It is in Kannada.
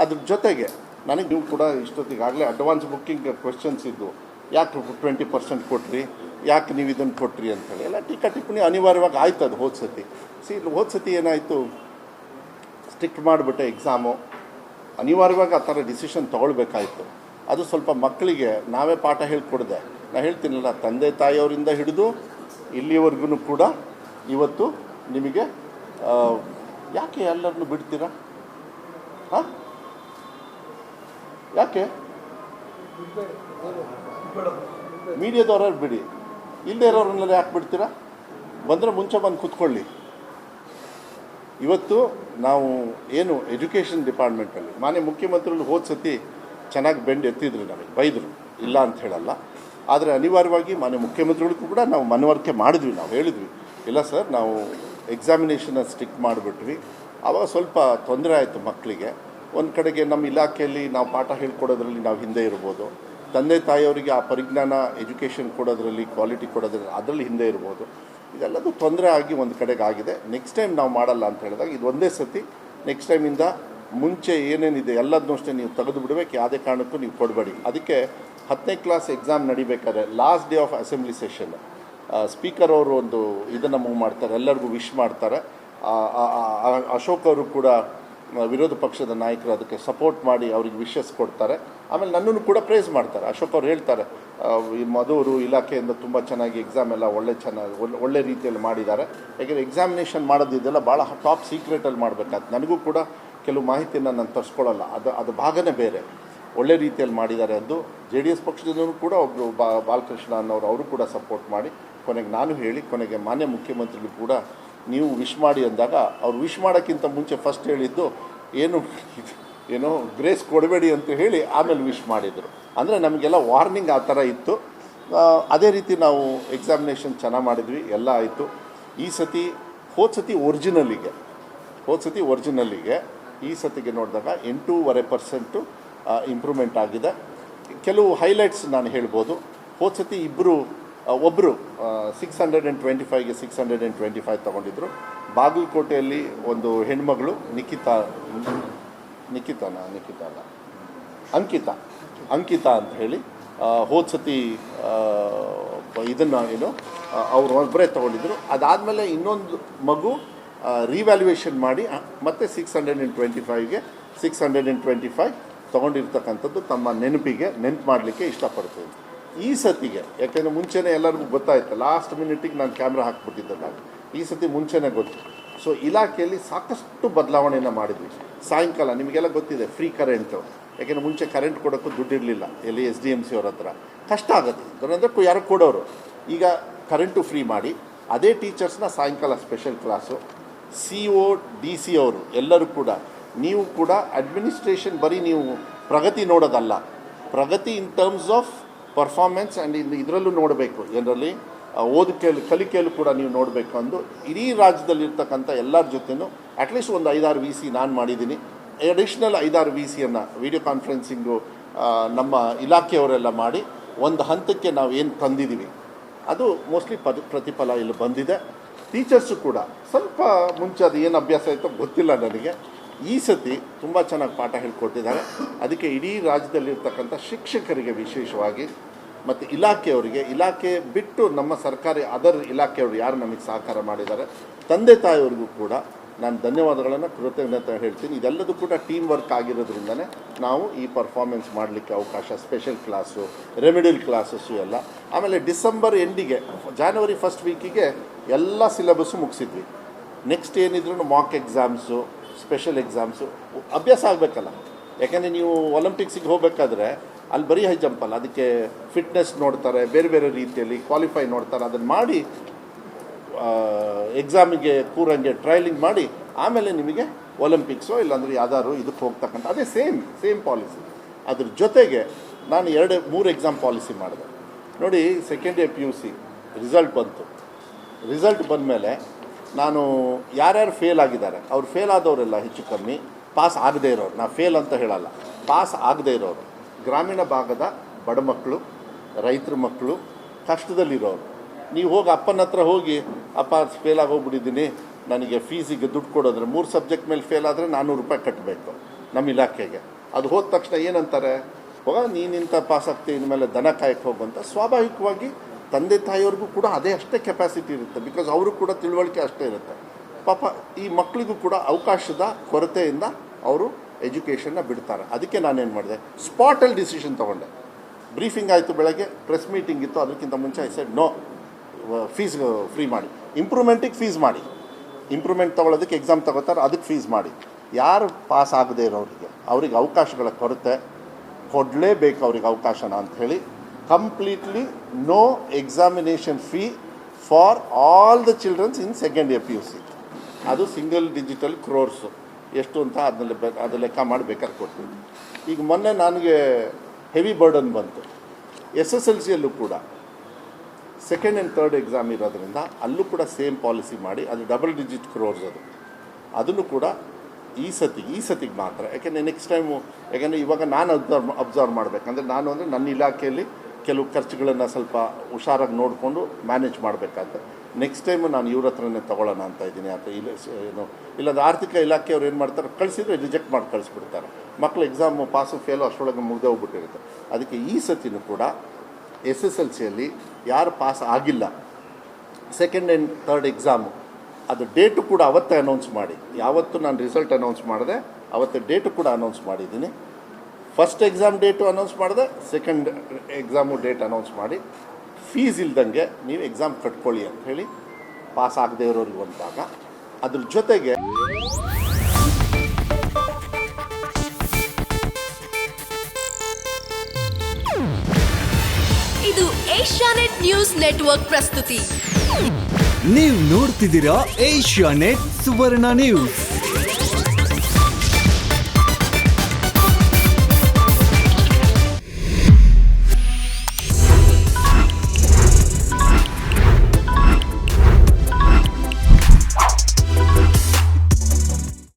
ಅದ್ರ ಜೊತೆಗೆ ನನಗೆ ನೀವು ಕೂಡ ಇಷ್ಟೊತ್ತಿಗಾಗಲೇ ಅಡ್ವಾನ್ಸ್ ಬುಕ್ಕಿಂಗ್ ಕ್ವೆಶ್ಚನ್ಸ್ ಇದ್ದು, ಯಾಕೆ 20% ಕೊಟ್ರಿ, ಯಾಕೆ ನೀವು ಇದನ್ನು ಕೊಟ್ರಿ ಅಂತೇಳಿ ಎಲ್ಲ ಟೀಕಾ ಟಿಪ್ಪಣಿ ಅನಿವಾರ್ಯವಾಗಿ ಆಯ್ತು. ಅದು ಹೋದ ಸತಿ ಏನಾಯಿತು, ಸ್ಟ್ರಿಕ್ಟ್ ಮಾಡಿಬಿಟ್ಟೆ ಎಕ್ಸಾಮು, ಅನಿವಾರ್ಯವಾಗಿ ಆ ಥರ ಡಿಸಿಷನ್ ತೊಗೊಳ್ಬೇಕಾಯ್ತು. ಅದು ಸ್ವಲ್ಪ ಮಕ್ಕಳಿಗೆ ನಾವೇ ಪಾಠ ಹೇಳ್ಕೊಡ್ದೆ. ನಾನು ಹೇಳ್ತೀನಲ್ಲ, ತಂದೆ ತಾಯಿಯವರಿಂದ ಹಿಡಿದು ಇಲ್ಲಿವರೆಗೂ ಕೂಡ ಇವತ್ತು ನಿಮಗೆ ಯಾಕೆ ಎಲ್ಲರನ್ನು ಬಿಡ್ತೀರಾ? ಹಾಂ, ಯಾಕೆ ಮೀಡಿಯಾದವ್ರು ಬಿಡಿ, ಇಲ್ಲದೇ ಇರೋರನ್ನೆಲ್ಲ ಯಾಕೆ ಬಿಡ್ತೀರಾ? ಬಂದರೆ ಮುಂಚೆ ಬಂದು ಕೂತ್ಕೊಳ್ಳಿ. ಇವತ್ತು ನಾವು ಏನು ಎಜುಕೇಷನ್ ಡಿಪಾರ್ಟ್ಮೆಂಟಲ್ಲಿ ಮಾನ್ಯ ಮುಖ್ಯಮಂತ್ರಿಗಳು ಹೋದ ಸತಿ ಚೆನ್ನಾಗಿ ಬೆಂಡ್ ಎತ್ತಿದ್ರು, ನಮಗೆ ಬೈದರು, ಇಲ್ಲ ಅಂತ ಹೇಳಲ್ಲ. ಆದರೆ ಅನಿವಾರ್ಯವಾಗಿ ಮಾನ್ಯ ಮುಖ್ಯಮಂತ್ರಿಗಳಿಗೂ ಕೂಡ ನಾವು ಮನವರಿಕೆ ಮಾಡಿದ್ವಿ. ನಾವು ಹೇಳಿದ್ವಿ, ಇಲ್ಲ ಸರ್, ನಾವು ಎಕ್ಸಾಮಿನೇಷನ್ನ ಸ್ಟ್ರಿಕ್ಟ್ ಮಾಡಿಬಿಟ್ವಿ. ಆವಾಗ ಸ್ವಲ್ಪ ತೊಂದರೆ ಆಯಿತು ಮಕ್ಕಳಿಗೆ. ಒಂದು ಕಡೆಗೆ ನಮ್ಮ ಇಲಾಖೆಯಲ್ಲಿ ನಾವು ಪಾಠ ಹೇಳ್ಕೊಡೋದ್ರಲ್ಲಿ ನಾವು ಹಿಂದೆ ಇರ್ಬೋದು, ತಂದೆ ತಾಯಿಯವರಿಗೆ ಆ ಪರಿಜ್ಞಾನ ಎಜುಕೇಷನ್ ಕೊಡೋದ್ರಲ್ಲಿ, ಕ್ವಾಲಿಟಿ ಕೊಡೋದ್ರಲ್ಲಿ ಅದರಲ್ಲಿ ಹಿಂದೆ ಇರ್ಬೋದು. ಇದೆಲ್ಲದೂ ತೊಂದರೆ ಆಗಿ ಒಂದು ಕಡೆಗೆ ಆಗಿದೆ. ನೆಕ್ಸ್ಟ್ ಟೈಮ್ ನಾವು ಮಾಡಲ್ಲ ಅಂತ ಹೇಳಿದಾಗ ಇದು ಒಂದೇ ಸತಿ, ನೆಕ್ಸ್ಟ್ ಟೈಮಿಂದ ಮುಂಚೆ ಏನೇನಿದೆ ಎಲ್ಲದನ್ನೂ ಅಷ್ಟೇ ನೀವು ತೆಗೆದು ಬಿಡಬೇಕು, ಯಾವುದೇ ಕಾರಣಕ್ಕೂ ನೀವು ಕೊಡಬೇಡಿ. ಅದಕ್ಕೆ 10ನೇ ಕ್ಲಾಸ್ ಎಕ್ಸಾಮ್ ನಡಿಬೇಕಾದ್ರೆ last day of assembly session speaker ಅವರು ಒಂದು ಇದನ್ನು ಮೂವ್ ಮಾಡ್ತಾರೆ, ಎಲ್ಲರಿಗೂ ವಿಶ್ ಮಾಡ್ತಾರೆ. ಅಶೋಕ್ ಅವರು ಕೂಡ ವಿರೋಧ ಪಕ್ಷದ ನಾಯಕರು ಅದಕ್ಕೆ ಸಪೋರ್ಟ್ ಮಾಡಿ ಅವ್ರಿಗೆ ವಿಶಸ್ ಕೊಡ್ತಾರೆ. ಆಮೇಲೆ ನನ್ನನ್ನು ಕೂಡ ಪ್ರೇಸ್ ಮಾಡ್ತಾರೆ. ಅಶೋಕ್ ಅವ್ರು ಹೇಳ್ತಾರೆ, ಈ ಮಧುರು ಇಲಾಖೆಯಿಂದ ತುಂಬ ಚೆನ್ನಾಗಿ ಎಕ್ಸಾಮ್ ಎಲ್ಲ ಒಳ್ಳೆ ರೀತಿಯಲ್ಲಿ ಮಾಡಿದ್ದಾರೆ. ಯಾಕೆಂದರೆ ಎಕ್ಸಾಮಿನೇಷನ್ ಮಾಡೋದಿದೆಲ್ಲ ಭಾಳ ಟಾಪ್ ಸೀಕ್ರೆಟಲ್ಲಿ ಮಾಡಬೇಕಾಗ್ತದೆ. ನನಗೂ ಕೂಡ ಕೆಲವು ಮಾಹಿತಿಯನ್ನು ನಾನು ತರಿಸ್ಕೊಳ್ಳಲ್ಲ, ಅದು ಭಾಗನೇ ಬೇರೆ. ಒಳ್ಳೆ ರೀತಿಯಲ್ಲಿ ಮಾಡಿದ್ದಾರೆ. ಅದು JDS ಪಕ್ಷದಿಂದಲೂ ಕೂಡ ಒಬ್ಬರು ಬಾಲಕೃಷ್ಣ ಅನ್ನೋರು ಅವರು ಕೂಡ ಸಪೋರ್ಟ್ ಮಾಡಿ ಕೊನೆಗೆ ನಾನು ಹೇಳಿ, ಕೊನೆಗೆ ಮಾನ್ಯ ಮುಖ್ಯಮಂತ್ರಿಗಳು ಕೂಡ ನೀವು ವಿಶ್ ಮಾಡಿ ಅಂದಾಗ ಅವ್ರು ವಿಶ್ ಮಾಡೋಕ್ಕಿಂತ ಮುಂಚೆ ಫಸ್ಟ್ ಹೇಳಿದ್ದು ಏನೋ ಗ್ರೇಸ್ ಕೊಡಬೇಡಿ ಅಂತ ಹೇಳಿ ಆಮೇಲೆ ವಿಶ್ ಮಾಡಿದರು. ಅಂದರೆ ನಮಗೆಲ್ಲ ವಾರ್ನಿಂಗ್ ಆ ಥರ ಇತ್ತು. ಅದೇ ರೀತಿ ನಾವು ಎಕ್ಸಾಮಿನೇಷನ್ ಚೆನ್ನಾಗಿ ಮಾಡಿದ್ವಿ, ಎಲ್ಲ ಆಯಿತು. ಹೋದ ಸತಿ ಒರಿಜಿನಲ್ಲಿಗೆ ಈ ಸತಿಗೆ ನೋಡಿದಾಗ 8.5% ಇಂಪ್ರೂವ್ಮೆಂಟ್ ಆಗಿದೆ. ಕೆಲವು ಹೈಲೈಟ್ಸ್ ನಾನು ಹೇಳ್ಬೋದು. ಹೋದ ಸತಿ ಒಬ್ಬರು 625ಗೆ 625 ತೊಗೊಂಡಿದ್ರು. ಬಾಗಲಕೋಟೆಯಲ್ಲಿ ಒಂದು ಹೆಣ್ಮಗಳು ಅಂಕಿತಾ ಅಂತ ಹೇಳಿ ಹೋದ ಸತಿ ಇದನ್ನು ಅವರು ಒಬ್ಬರೇ ತೊಗೊಂಡಿದ್ರು. ಅದಾದಮೇಲೆ ಇನ್ನೊಂದು ಮಗು ರಿವ್ಯಾಲ್ಯೂಯೇಷನ್ ಮಾಡಿ ಮತ್ತೆ 625ಗೆ 625 ತೊಗೊಂಡಿರ್ತಕ್ಕಂಥದ್ದು ತಮ್ಮ ನೆನಪು ಮಾಡಲಿಕ್ಕೆ ಇಷ್ಟಪಡ್ತೀನಿ. ಈ ಸತಿಗೆ ಯಾಕೆಂದರೆ ಮುಂಚೆನೇ ಎಲ್ಲರಿಗೂ ಗೊತ್ತಾಯಿತು, ಲಾಸ್ಟ್ ಮಿನಿಟಿಗೆ ನಾನು ಕ್ಯಾಮ್ರಾ ಹಾಕ್ಬಿಟ್ಟಿದ್ದೆ. ನಾನು ಈ ಸತಿ ಮುಂಚೆನೇ ಗೊತ್ತು. ಸೊ ಇಲಾಖೆಯಲ್ಲಿ ಸಾಕಷ್ಟು ಬದಲಾವಣೆಯನ್ನು ಮಾಡಿದ್ವಿ. ಸಾಯಂಕಾಲ ನಿಮಗೆಲ್ಲ ಗೊತ್ತಿದೆ, ಫ್ರೀ ಕರೆಂಟು. ಯಾಕೆಂದರೆ ಮುಂಚೆ ಕರೆಂಟ್ ಕೊಡೋಕ್ಕೂ ದುಡ್ಡಿರಲಿಲ್ಲ, ಎಲ್ಲಿ SDMC ಅವ್ರ ಹತ್ರ ಕಷ್ಟ ಆಗುತ್ತೆ, ಅಂದರೆ ಯಾರು ಕೊಡೋರು. ಈಗ ಕರೆಂಟು ಫ್ರೀ ಮಾಡಿ ಅದೇ ಟೀಚರ್ಸ್ನ ಸಾಯಂಕಾಲ ಸ್ಪೆಷಲ್ ಕ್ಲಾಸು. CO DC ಅವರು ಎಲ್ಲರೂ ಕೂಡ, ನೀವು ಕೂಡ ಅಡ್ಮಿನಿಸ್ಟ್ರೇಷನ್ ಬರೀ ನೀವು ಪ್ರಗತಿ ನೋಡೋದಲ್ಲ, ಪ್ರಗತಿ in terms of performance and ಇದರಲ್ಲೂ ನೋಡಬೇಕು, ಇದರಲ್ಲಿ ಕಲಿಕೆಯಲ್ಲೂ ಕೂಡ ನೀವು ನೋಡಬೇಕು ಅಂದು ಇಡೀ ರಾಜ್ಯದಲ್ಲಿರ್ತಕ್ಕಂಥ ಎಲ್ಲರ ಜೊತೆನೂ ಅಟ್ಲೀಸ್ಟ್ ಒಂದು 5-6 VC ನಾನು ಮಾಡಿದ್ದೀನಿ. ಅಡಿಷ್ನಲ್ 5-6 VCಯನ್ನು ವಿಡಿಯೋ ಕಾನ್ಫರೆನ್ಸಿಂಗು ನಮ್ಮ ಇಲಾಖೆಯವರೆಲ್ಲ ಮಾಡಿ ಒಂದು ಹಂತಕ್ಕೆ ನಾವು ಏನು ತಂದಿದ್ದೀವಿ ಅದು ಮೋಸ್ಟ್ಲಿ ಪ್ರತಿಫಲ ಇಲ್ಲಿ ಬಂದಿದೆ. ಟೀಚರ್ಸು ಕೂಡ ಸ್ವಲ್ಪ ಮುಂಚೆ ಅದು ಏನು ಅಭ್ಯಾಸ ಆಯಿತೋ ಗೊತ್ತಿಲ್ಲ ನನಗೆ, ಈ ಸತಿ ತುಂಬ ಚೆನ್ನಾಗಿ ಪಾಠ ಹೇಳ್ಕೊಟ್ಟಿದ್ದಾರೆ. ಅದಕ್ಕೆ ಇಡೀ ರಾಜ್ಯದಲ್ಲಿರ್ತಕ್ಕಂಥ ಶಿಕ್ಷಕರಿಗೆ ವಿಶೇಷವಾಗಿ ಮತ್ತು ಇಲಾಖೆ ಬಿಟ್ಟು ನಮ್ಮ ಸರ್ಕಾರಿ ಅದರ್ ಇಲಾಖೆಯವರು ಯಾರು ನಮಗೆ ಸಹಕಾರ ಮಾಡಿದ್ದಾರೆ, ತಂದೆ ತಾಯಿಯವ್ರಿಗೂ ಕೂಡ ನಾನು ಧನ್ಯವಾದಗಳನ್ನು ಕೃತಜ್ಞತೆ ಹೇಳ್ತೀನಿ. ಇದೆಲ್ಲದೂ ಕೂಡ ಟೀಮ್ ವರ್ಕ್ ಆಗಿರೋದ್ರಿಂದನೇ ನಾವು ಈ ಪರ್ಫಾರ್ಮೆನ್ಸ್ ಮಾಡಲಿಕ್ಕೆ ಅವಕಾಶ, ಸ್ಪೆಷಲ್ ಕ್ಲಾಸು, ರೆಮಿಡಿಯಲ್ ಕ್ಲಾಸಸ್ಸು ಎಲ್ಲ. ಆಮೇಲೆ ಡಿಸೆಂಬರ್ ಎಂಡಿಗೆ ಜಾನ್ವರಿ ಫಸ್ಟ್ ವೀಕಿಗೆ ಎಲ್ಲ ಸಿಲೆಬಸ್ಸು ಮುಗಿಸಿದ್ವಿ. ನೆಕ್ಸ್ಟ್ ಏನಿದ್ರು ಮಾಕ್ ಎಕ್ಸಾಮ್ಸು, ಸ್ಪೆಷಲ್ ಎಕ್ಸಾಮ್ಸು ಅಭ್ಯಾಸ ಆಗಬೇಕಲ್ಲ. ಯಾಕೆಂದರೆ ನೀವು ಒಲಿಂಪಿಕ್ಸಿಗೆ ಹೋಗಬೇಕಾದ್ರೆ ಅಲ್ಲಿ ಬರೀ ಹೈ ಜಂಪಲ್ಲ, ಅದಕ್ಕೆ ಫಿಟ್ನೆಸ್ ನೋಡ್ತಾರೆ, ಬೇರೆ ಬೇರೆ ರೀತಿಯಲ್ಲಿ ಕ್ವಾಲಿಫೈ ನೋಡ್ತಾರೆ. ಅದನ್ನು ಮಾಡಿ ಎಕ್ಸಾಮಿಗೆ ಕೂರಂಗೆ ಟ್ರಯಲಿಂಗ್ ಮಾಡಿ ಆಮೇಲೆ ನಿಮಗೆ ಒಲಿಂಪಿಕ್ಸೋ ಇಲ್ಲಾಂದರೆ ಯಾವ್ದಾದ್ರು ಇದಕ್ಕೆ ಹೋಗ್ತಕ್ಕಂಥ ಅದೇ ಸೇಮ್ ಪಾಲಿಸಿ. ಅದ್ರ ಜೊತೆಗೆ ನಾನು 2-3 ಎಕ್ಸಾಮ್ ಪಾಲಿಸಿ ಮಾಡಿದೆ ನೋಡಿ. ಸೆಕೆಂಡ್ ಇಯರ್ PUC ರಿಸಲ್ಟ್ ಬಂದ ಮೇಲೆ ನಾನು ಯಾರ್ಯಾರು ಫೇಲ್ ಆಗಿದ್ದಾರೆ, ಅವ್ರು ಫೇಲ್ ಆದವರೆಲ್ಲ ಹೆಚ್ಚು ಕಮ್ಮಿ ಪಾಸ್ ಆಗದೇ ಇರೋರು, ನಾನು ಫೇಲ್ ಅಂತ ಹೇಳಲ್ಲ, ಪಾಸ್ ಆಗದೇ ಇರೋರು, ಗ್ರಾಮೀಣ ಭಾಗದ ಬಡ ಮಕ್ಕಳು, ರೈತರ ಮಕ್ಕಳು, ಕಷ್ಟದಲ್ಲಿರೋರು. ನೀವು ಹೋಗಿ ಅಪ್ಪನ ಹತ್ರ ಹೋಗಿ, ಅಪ್ಪ ಫೇಲ್ ಆಗೋಗ್ಬಿಟ್ಟಿದ್ದೀನಿ, ನನಗೆ ಫೀಸಿಗೆ ದುಡ್ಡು ಕೊಡೋದ್ರೆ 3 ಸಬ್ಜೆಕ್ಟ್ ಮೇಲೆ ಫೇಲ್ ಆದರೆ 400 ರೂಪಾಯಿ ಕಟ್ಟಬೇಕು. ನಮ್ಮ ಇಲಾಖೆಗೆ. ಅದು ಹೋದ ತಕ್ಷಣ ಏನಂತಾರೆ, ನೀನಿಂತ ಪಾಸ್ ಆಗ್ತಿ ಇನ್ಮೇಲೆ ದನ ಕಾಯಕ್ಕೆ ಹೋಗುವಂತ. ಸ್ವಾಭಾವಿಕವಾಗಿ ತಂದೆ ತಾಯಿಯವ್ರಿಗೂ ಕೂಡ ಅಷ್ಟೇ ಕೆಪಾಸಿಟಿ ಇರುತ್ತೆ, ಬಿಕಾಸ್ ಅವರು ಕೂಡ ತಿಳುವಳಿಕೆ ಅಷ್ಟೇ ಇರುತ್ತೆ. ಪಾಪ ಈ ಮಕ್ಕಳಿಗೂ ಕೂಡ ಅವಕಾಶದ ಕೊರತೆಯಿಂದ ಅವರು ಎಜುಕೇಷನ್ನ ಬಿಡ್ತಾರೆ. ಅದಕ್ಕೆ ನಾನೇನು ಮಾಡಿದೆ, ಸ್ಪಾಟಲ್ಲಿ ಡಿಸಿಷನ್ ತೊಗೊಂಡೆ. ಬ್ರೀಫಿಂಗ್ ಆಯಿತು, ಬೆಳಗ್ಗೆ ಪ್ರೆಸ್ ಮೀಟಿಂಗ್ ಇತ್ತು, ಅದಕ್ಕಿಂತ ಮುಂಚೆ I said no, fees free ಮಾಡಿ, ಇಂಪ್ರೂವ್ಮೆಂಟಿಗೆ ಫೀಸ್ ಮಾಡಿ, ಇಂಪ್ರೂವ್ಮೆಂಟ್ ತೊಗೊಳೋದಕ್ಕೆ ಎಕ್ಸಾಮ್ ತಗೋತಾರೆ, ಅದಕ್ಕೆ ಫೀಸ್ ಮಾಡಿ. ಯಾರು ಪಾಸ್ ಆಗದೆ ಇರೋರಿಗೆ ಅವ್ರಿಗೆ ಅವಕಾಶಗಳ ಕೊರತೆ ಕೊಡಲೇಬೇಕು, ಅವ್ರಿಗೆ ಅವಕಾಶನ ಅಂಥೇಳಿ completely no examination fee for all the childrens in second year PUC. ಅದು ಸಿಂಗಲ್ ಡಿಜಿಟಲ್ ಕ್ರೋರ್ಸು ಎಷ್ಟು ಅಂತ ಅದು ಲೆಕ್ಕ ಮಾಡಿ ಬೇಕಾದ್ರೆ ಕೊಡ್ತೀವಿ. ಈಗ ಮೊನ್ನೆ ನನಗೆ ಹೆವಿ ಬರ್ಡನ್ ಬಂತು. SSLCಯಲ್ಲೂ ಕೂಡ ಸೆಕೆಂಡ್ ಆ್ಯಂಡ್ ಥರ್ಡ್ ಎಕ್ಸಾಮ್ ಇರೋದ್ರಿಂದ ಅಲ್ಲೂ ಕೂಡ ಸೇಮ್ ಪಾಲಿಸಿ ಮಾಡಿ, ಅದು ಡಬಲ್ ಡಿಜಿಟ್ ಕ್ರೋರ್ಸ್ ಅದನ್ನು ಕೂಡ ಈ ಸತಿಗೆ ಮಾತ್ರ. ಯಾಕೆಂದರೆ ನೆಕ್ಸ್ಟ್ ಟೈಮು, ಯಾಕೆಂದರೆ ಇವಾಗ ನಾನು ಅಬ್ಸರ್ವ್ ಮಾಡಬೇಕಂದ್ರೆ, ಅಂದರೆ ನನ್ನ ಇಲಾಖೆಯಲ್ಲಿ ಕೆಲವು ಖರ್ಚುಗಳನ್ನು ಸ್ವಲ್ಪ ಹುಷಾರಾಗಿ ನೋಡಿಕೊಂಡು ಮ್ಯಾನೇಜ್ ಮಾಡಬೇಕಾದ್ರೆ ನೆಕ್ಸ್ಟ್ ಟೈಮು ನಾನು ಇವ್ರ ಹತ್ರನೇ ತೊಗೊಳ್ಳೋಣ ಅಂತ ಇದ್ದೀನಿ. ಅಥವಾ ಇಲ್ಲದ ಆರ್ಥಿಕ ಇಲಾಖೆಯವ್ರು ಏನು ಮಾಡ್ತಾರೆ, ಕಳಿಸಿದ್ರೆ ರಿಜೆಕ್ಟ್ ಮಾಡಿ ಕಳಿಸ್ಬಿಡ್ತಾರೆ. ಮಕ್ಕಳು ಎಕ್ಸಾಮು ಪಾಸು ಫೇಲು ಅಷ್ಟರೊಳಗೆ ಮುಗ್ದೇ ಹೋಗ್ಬಿಟ್ಟಿರುತ್ತೆ. ಅದಕ್ಕೆ ಈ ಸತಿನೂ ಕೂಡ SSLCಯಲ್ಲಿ ಯಾರು ಪಾಸ್ ಆಗಿಲ್ಲ ಸೆಕೆಂಡ್ ಆ್ಯಂಡ್ ಥರ್ಡ್ ಎಕ್ಸಾಮು, ಅದು ಡೇಟು ಕೂಡ ಅವತ್ತೇ ಅನೌನ್ಸ್ ಮಾಡಿ, ಯಾವತ್ತು ನಾನು ರಿಸಲ್ಟ್ ಅನೌನ್ಸ್ ಮಾಡಿದೆ ಅವತ್ತೇ ಡೇಟು ಕೂಡ ಅನೌನ್ಸ್ ಮಾಡಿದ್ದೀನಿ. ಫಸ್ಟ್ ಎಕ್ಸಾಮ್ ಡೇಟು ಅನೌನ್ಸ್ ಮಾಡಿದೆ, ಸೆಕೆಂಡ್ ಎಕ್ಸಾಮು ಡೇಟ್ ಅನೌನ್ಸ್ ಮಾಡಿ, ಫೀಸ್ ಇಲ್ದಂಗೆ ನೀವು ಎಕ್ಸಾಮ್ ಕಟ್ಕೊಳ್ಳಿ ಅಂತ ಹೇಳಿ ಪಾಸ್ ಆಗದೆ ಇರೋರಿಗೆ ಅಂತಾಗ. ಅದ್ರ ಜೊತೆಗೆ ಇದು ಏಷ್ಯಾನೆಟ್ ನ್ಯೂಸ್ ನೆಟ್ವರ್ಕ್ ಪ್ರಸ್ತುತಿ. ನೀವು ನೋಡ್ತಿದ್ದೀರಾ ಏಷ್ಯಾನೆಟ್ ಸುವರ್ಣ ನ್ಯೂಸ್.